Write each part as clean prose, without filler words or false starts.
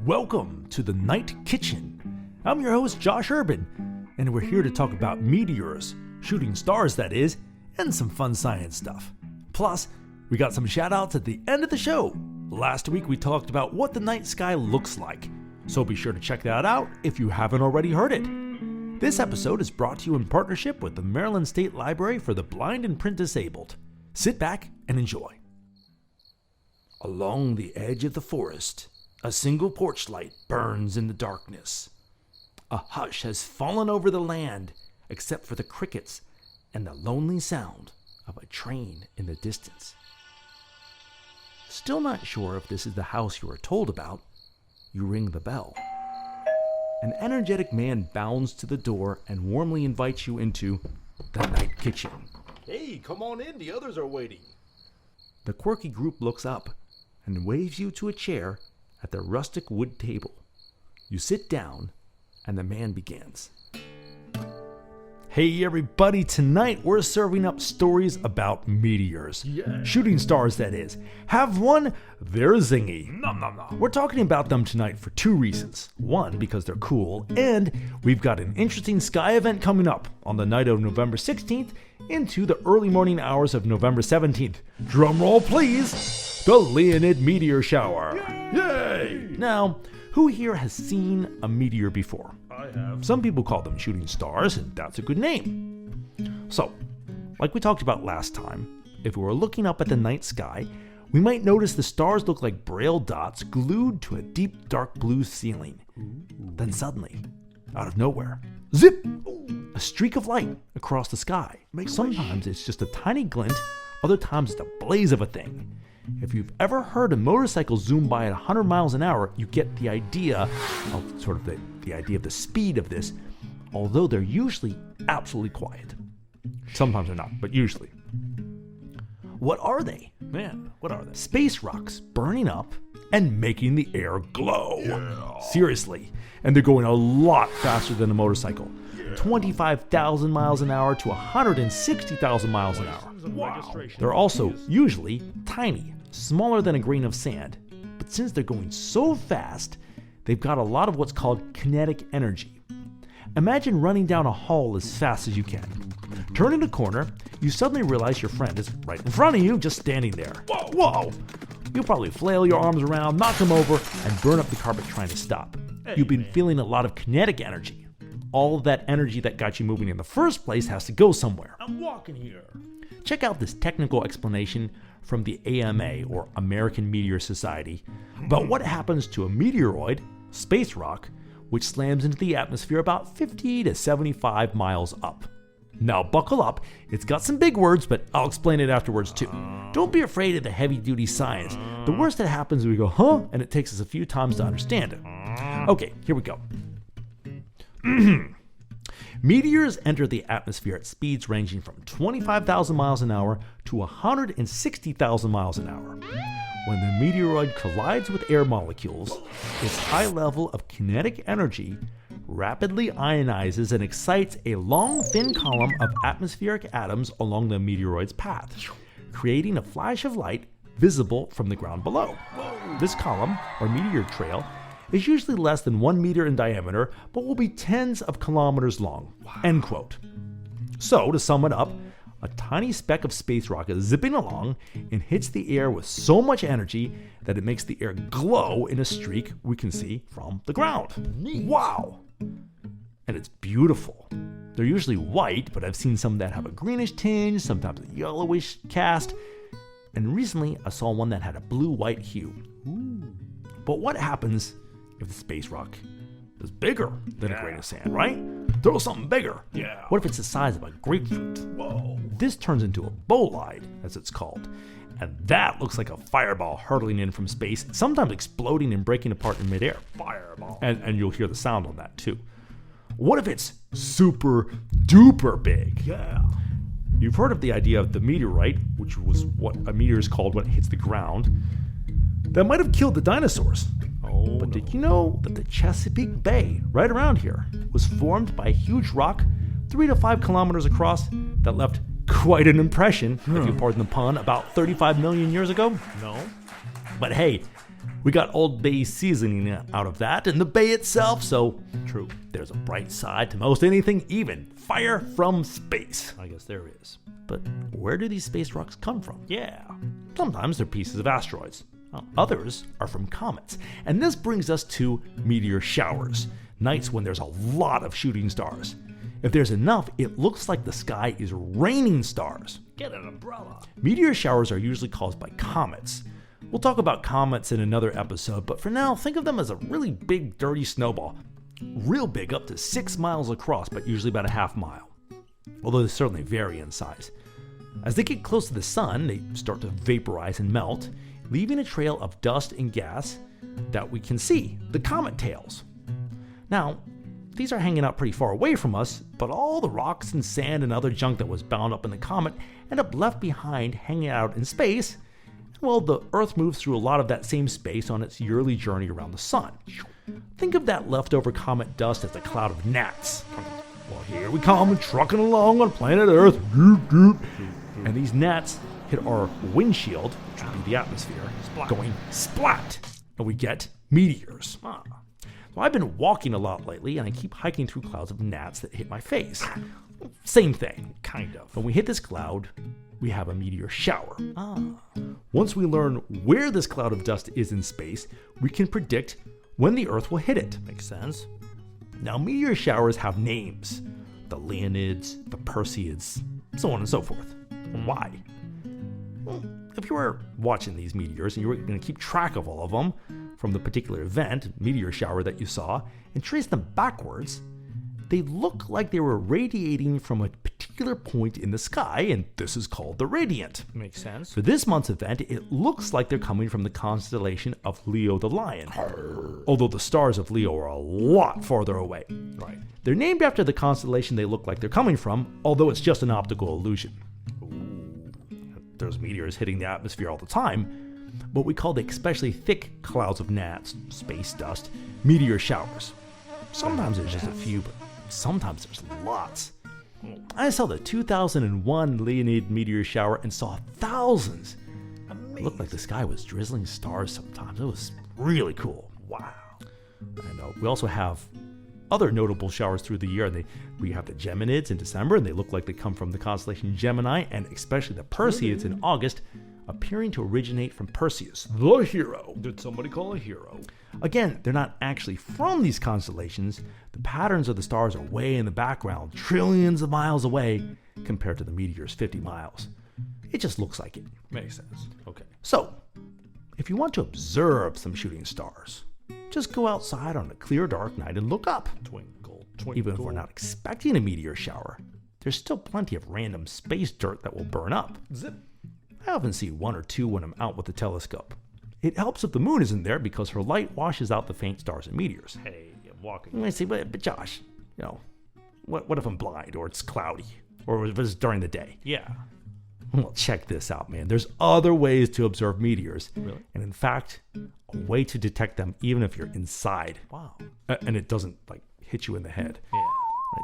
Welcome to the Night Ktichen. I'm your host, Josh Urban, and we're here to talk about meteors, shooting stars that is, and some fun science stuff. Plus, we got some shout outs at the end of the show. Last week we talked about what the night sky looks like, so be sure to check that out if you haven't already heard it. This episode is brought to you in partnership with the Maryland State Library for the Blind and Print Disabled. Sit back and enjoy. Along the edge of the forest, a single porch light burns in the darkness. A hush has fallen over the land, except for the crickets and the lonely sound of a train in the distance. Still not sure if this is the house you are told about, you ring the bell. An energetic man bounds to the door and warmly invites you into the Night Ktichen. Hey, come on in, the others are waiting. The quirky group looks up and waves you to a chair at the rustic wood table. You sit down and the man begins. Hey everybody, tonight we're serving up stories about meteors. Yeah. Shooting stars, that is. Have one? They're zingy. Nom nom nom. We're talking about them tonight for two reasons. One, because they're cool, and we've got an interesting sky event coming up on the night of November 16th into the early morning hours of November 17th. Drum roll, please. The Leonid meteor shower. Yay! Now, who here has seen a meteor before? I have. Some people call them shooting stars, and that's a good name. So, like we talked about last time, if we were looking up at the night sky, we might notice the stars look like braille dots glued to a deep dark blue ceiling. Then suddenly, out of nowhere, zip! A streak of light across the sky. Sometimes it's just a tiny glint, other times it's a blaze of a thing. If you've ever heard a motorcycle zoom by at 100 miles an hour, you get the idea of the idea of the speed of this, although they're usually absolutely quiet. Sometimes they're not, but usually. What are they? Man, what are they? Space rocks burning up and making the air glow. Yeah. Seriously. And they're going a lot faster than a motorcycle. 25,000 miles an hour to 160,000 miles an hour. Wow. They're also usually tiny, smaller than a grain of sand. But since they're going so fast, they've got a lot of what's called kinetic energy. Imagine running down a hall as fast as you can. Turning a corner, you suddenly realize your friend is right in front of you, just standing there. Whoa! You'll probably flail your arms around, knock him over, and burn up the carpet trying to stop. You've been feeling a lot of kinetic energy. All of that energy that got you moving in the first place has to go somewhere. I'm walking here. Check out this technical explanation from the AMA, or American Meteor Society, about what happens to a meteoroid, space rock, which slams into the atmosphere about 50 to 75 miles up. Now buckle up, it's got some big words, but I'll explain it afterwards too. Don't be afraid of the heavy-duty science. The worst that happens is we go, huh? And it takes us a few times to understand it. Okay, here we go. Meteors enter the atmosphere at speeds ranging from 25,000 miles an hour to 160,000 miles an hour. When the meteoroid collides with air molecules, its high level of kinetic energy rapidly ionizes and excites a long, thin column of atmospheric atoms along the meteoroid's path, creating a flash of light visible from the ground below. This column, or meteor trail, is usually less than 1 meter in diameter, but will be tens of kilometers long. End quote. So, to sum it up, a tiny speck of space rock is zipping along and hits the air with so much energy that it makes the air glow in a streak we can see from the ground. Wow! And it's beautiful. They're usually white, but I've seen some that have a greenish tinge, sometimes a yellowish cast, and recently I saw one that had a blue-white hue. But what happens if the space rock is bigger than a grain of sand, right? Throw something bigger. Yeah. What if it's the size of a grapefruit? Whoa. This turns into a bolide, as it's called. And that looks like a fireball hurtling in from space, sometimes exploding and breaking apart in midair. Fireball. And you'll hear the sound on that too. What if it's super duper big? Yeah. You've heard of the idea of the meteorite, which was what a meteor is called when it hits the ground, that might have killed the dinosaurs. But did you know that the Chesapeake Bay, right around here, was formed by a huge rock 3 to 5 kilometers across that left quite an impression, if you pardon the pun, about 35 million years ago? No. But hey, We got Old Bay seasoning out of that and the bay itself, so True. there's a bright side to most anything, even fire from space. I guess there is. But where do these space rocks come from? Yeah. Sometimes they're pieces of asteroids. Others are from comets. And this brings us to meteor showers, nights when there's a lot of shooting stars. If there's enough, it looks like the sky is raining stars. Get an umbrella. Meteor showers are usually caused by comets. We'll talk about comets in another episode, but for now, think of them as a really big, dirty snowball. Real big, up to 6 miles across, but usually about a half mile. Although they certainly vary in size. As they get close to the sun, they start to vaporize and melt, leaving a trail of dust and gas that we can see, the comet tails. Now, these are hanging out pretty far away from us, but all the rocks and sand and other junk that was bound up in the comet end up left behind hanging out in space. Well, the Earth moves through a lot of that same space on its yearly journey around the sun. Think of that leftover comet dust as a cloud of gnats. Well, here we come, trucking along on planet Earth. And these gnats hit our windshield, which would be the atmosphere, going splat. And we get meteors. So I've been walking a lot lately, and I keep hiking through clouds of gnats that hit my face. Same thing, kind of. When we hit this cloud, we have a meteor shower. Once we learn where this cloud of dust is in space, we can predict when the Earth will hit it. Makes sense. Now, meteor showers have names. The Leonids, the Perseids, so on and so forth. Why? Well, if you were watching these meteors and you were going to keep track of all of them from the particular event, meteor shower that you saw, and trace them backwards, they look like they were radiating from a particular point in the sky, and this is called the radiant. Makes sense. For this month's event, it looks like they're coming from the constellation of Leo the Lion, although the stars of Leo are a lot farther away. Right. They're named after the constellation they look like they're coming from, although it's just an optical illusion. There's meteors hitting the atmosphere all the time, but we call the especially thick clouds of gnats, space dust, meteor showers. Sometimes there's just a few, but sometimes there's lots. I saw the 2001 Leonid meteor shower and saw thousands. It looked like the sky was drizzling stars sometimes. It was really cool. Wow. And we also have other notable showers through the year. We have the Geminids in December, and they look like they come from the constellation Gemini, and especially the Perseids in August, appearing to originate from Perseus, the hero. Did somebody call a hero? Again, they're not actually from these constellations. The patterns of the stars are way in the background, trillions of miles away, compared to the meteors 50 miles. It just looks like it. Makes sense. Okay. So, if you want to observe some shooting stars, just go outside on a clear, dark night and look up. Twinkle, twinkle. Even if we're not expecting a meteor shower, there's still plenty of random space dirt that will burn up. Zip. I often see one or two when I'm out with the telescope. It helps if the moon isn't there because her light washes out the faint stars and meteors. Hey, I'm walking. You might say, but Josh, what if I'm blind or it's cloudy or if it's during the day? Yeah. Well, check this out, man. There's other ways to observe meteors. Really? And in fact, a way to detect them even if you're inside. Wow. And it doesn't hit you in the head. Yeah.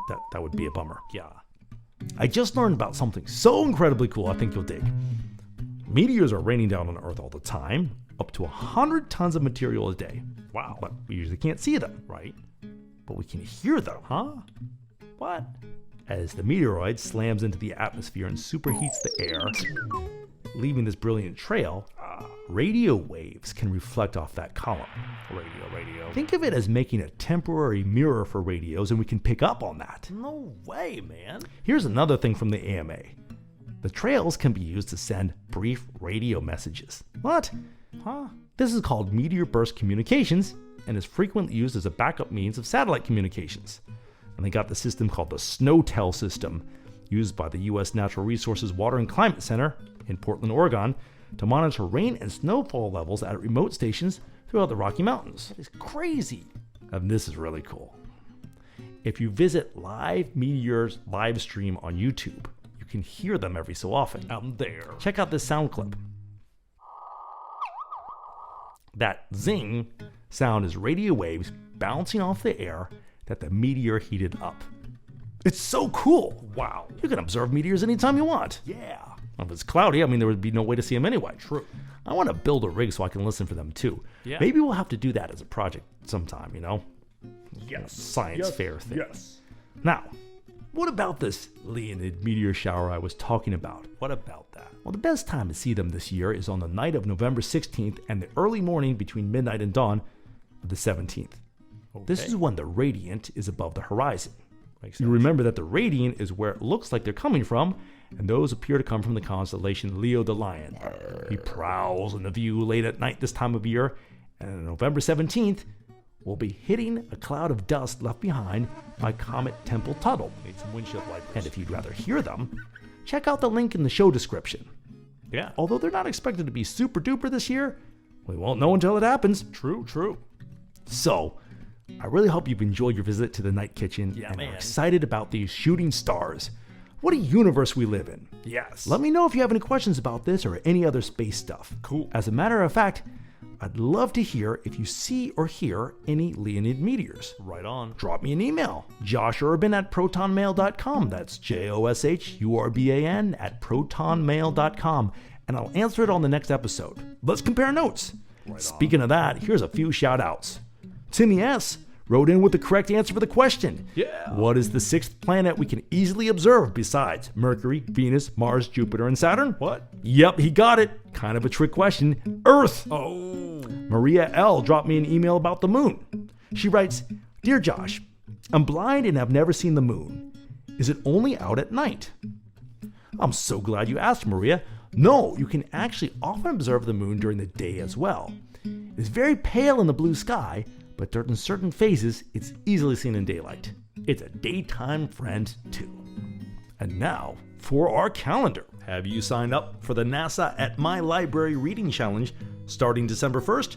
Right? That would be a bummer. Yeah. I just learned about something so incredibly cool I think you'll dig. Meteors are raining down on Earth all the time, up to 100 tons of material a day. Wow. But we usually can't see them, right? But we can hear them. Huh? What? As the meteoroid slams into the atmosphere and superheats the air, leaving this brilliant trail, radio waves can reflect off that column. Radio. Think of it as making a temporary mirror for radios, and we can pick up on that. No way, man. Here's another thing from the AMA. The trails can be used to send brief radio messages. What? Huh? This is called meteor burst communications and is frequently used as a backup means of satellite communications. And they got the system called the SNOWTEL system, used by the U.S. Natural Resources Water and Climate Center in Portland, Oregon, to monitor rain and snowfall levels at remote stations throughout the Rocky Mountains. It's crazy. And this is really cool. If you visit Live Meteors live stream on YouTube, you can hear them every so often. I'm there. Check out this sound clip. That zing sound is radio waves bouncing off the air that the meteor heated up. It's so cool. Wow. You can observe meteors anytime you want. Yeah. If it's cloudy, there would be no way to see them anyway. True. I want to build a rig so I can listen for them too. Yeah. Maybe we'll have to do that as a project sometime, Yes. Science fair thing. Yes. Now, what about this Leonid meteor shower I was talking about? What about that? Well, the best time to see them this year is on the night of November 16th and the early morning between midnight and dawn of the 17th. This Okay. is when the radiant is above the horizon. Makes You sense. remember that the radiant is where it looks like they're coming from, and those appear to come from the constellation Leo the Lion. He prowls in the view late at night this time of year, and on November 17th, we'll be hitting a cloud of dust left behind by Comet Temple Tuttle. Need some windshield wipers. And if you'd rather hear them, check out the link in the show description. Yeah. Although they're not expected to be super duper this year, we won't know until it happens. True. So, I really hope you've enjoyed your visit to the Night Kitchen Yeah, and man. are excited about these shooting stars. What a universe we live in. Yes. Let me know if you have any questions about this or any other space stuff. Cool. As a matter of fact, I'd love to hear if you see or hear any Leonid meteors. Right on. Drop me an email, joshurban@protonmail.com. That's JOSHURBAN@protonmail.com, and I'll answer it on the next episode. Let's compare notes. Speaking of that, here's a few shout outs. Timmy S. wrote in with the correct answer for the question. Yeah. What is the sixth planet we can easily observe besides Mercury, Venus, Mars, Jupiter, and Saturn? What? Yep, he got it. Kind of a trick question. Earth. Oh. Maria L. dropped me an email about the moon. She writes, Dear Josh, I'm blind and have never seen the moon. Is it only out at night? I'm so glad you asked, Maria. No, you can actually often observe the moon during the day as well. It is very pale in the blue sky, but during certain phases, it's easily seen in daylight. It's a daytime friend too. And now for our calendar. Have you signed up for the NASA at My Library Reading Challenge starting December 1st?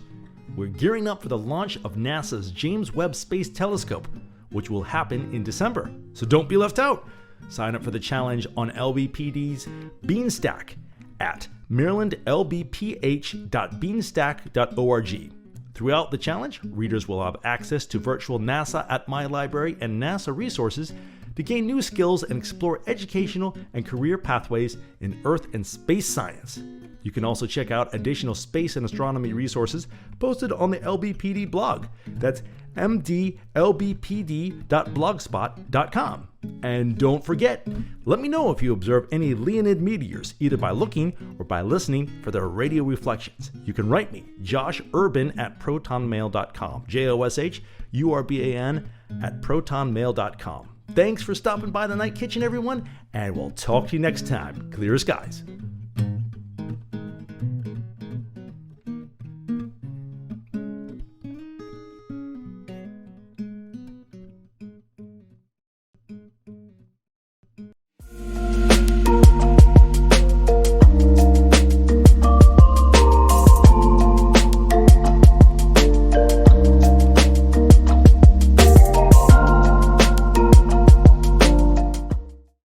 We're gearing up for the launch of NASA's James Webb Space Telescope, which will happen in December. So don't be left out. Sign up for the challenge on LBPD's Beanstack at marylandlbph.beanstack.org. Throughout the challenge, readers will have access to virtual NASA at My Library and NASA resources to gain new skills and explore educational and career pathways in Earth and space science. You can also check out additional space and astronomy resources posted on the LBPD blog. That's mdlbpd.blogspot.com. And don't forget, let me know if you observe any Leonid meteors, either by looking or by listening for their radio reflections. You can write me, joshurban@protonmail.com, JOSHURBAN@protonmail.com. Thanks for stopping by the Night Kitchen, everyone, and we'll talk to you next time. Clear skies.